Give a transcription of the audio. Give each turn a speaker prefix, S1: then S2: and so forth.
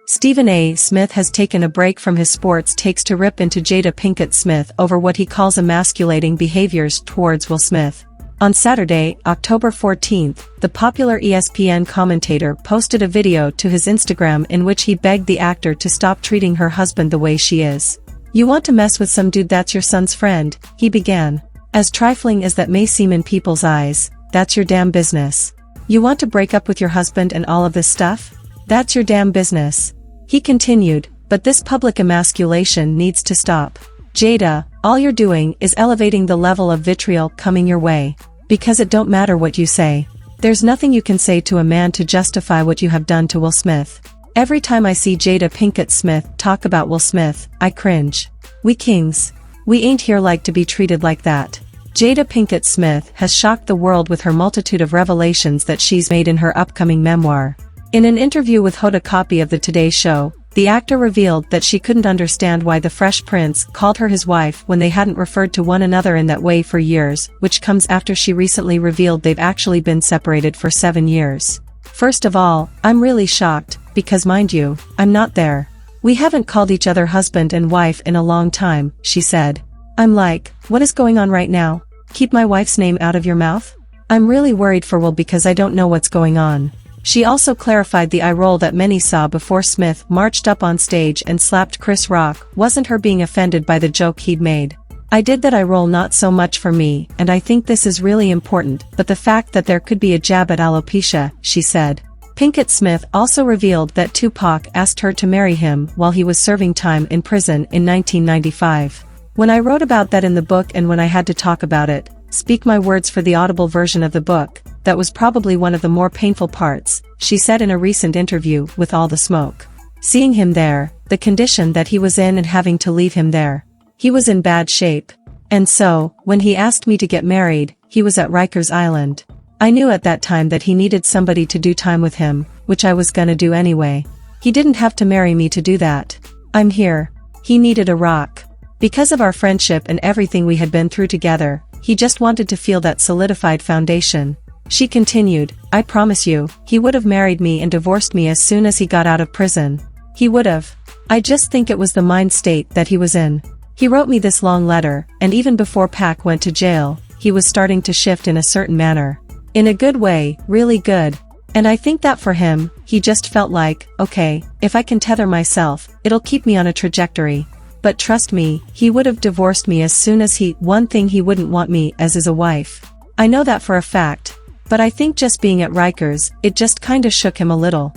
S1: Stephen A. Smith has taken a break from his sports takes to rip into Jada Pinkett Smith over what he calls emasculating behaviors towards Will Smith. On Saturday, October 14th, the popular ESPN commentator posted a video to his Instagram in which he begged the actor to stop treating her husband the way she is. "You want to mess with some dude that's your son's friend," he began. "As trifling as that may seem in people's eyes, that's your damn business. You want to break up with your husband and all of this stuff? That's your damn business." He continued, "But this public emasculation needs to stop. Jada, all you're doing is elevating the level of vitriol coming your way. Because it don't matter what you say. There's nothing you can say to a man to justify what you have done to Will Smith. Every time I see Jada Pinkett Smith talk about Will Smith, I cringe. We kings. We ain't here like to be treated like that." Jada Pinkett Smith has shocked the world with her multitude of revelations that she's made in her upcoming memoir. In an interview with Hoda Kotb of the Today Show, the actor revealed that she couldn't understand why the Fresh Prince called her his wife when they hadn't referred to one another in that way for years, which comes after she recently revealed they've actually been separated for 7 years. "First of all, I'm really shocked, because mind you, I'm not there. We haven't called each other husband and wife in a long time," she said. "I'm like, what is going on right now? Keep my wife's name out of your mouth? I'm really worried for Will because I don't know what's going on." She also clarified the eye roll that many saw before Smith marched up on stage and slapped Chris Rock wasn't her being offended by the joke he'd made. "I did that eye roll not so much for me, and I think this is really important, but the fact that there could be a jab at alopecia," she said. Pinkett Smith also revealed that Tupac asked her to marry him while he was serving time in prison in 1995. "When I wrote about that in the book and when I had to talk about it, speak my words for the audible version of the book, that was probably one of the more painful parts," she said in a recent interview with All the Smoke. Seeing him there, the condition that he was in and having to leave him there. He was in bad shape. And so, when he asked me to get married, he was at Rikers Island. I knew at that time that he needed somebody to do time with him, which I was gonna do anyway. He didn't have to marry me to do that. I'm here. He needed a rock. Because of our friendship and everything we had been through together, he just wanted to feel that solidified foundation." She continued, "I promise you, he would have married me and divorced me as soon as he got out of prison. He would have. I just think it was the mind state that he was in. He wrote me this long letter, and even before Pac went to jail, he was starting to shift in a certain manner. In a good way, really good. And I think that for him, he just felt like, okay, if I can tether myself, it'll keep me on a trajectory. But trust me, he would have divorced me as soon as one thing he wouldn't want me as is a wife. I know that for a fact. But I think just being at Rikers, it just kinda shook him a little."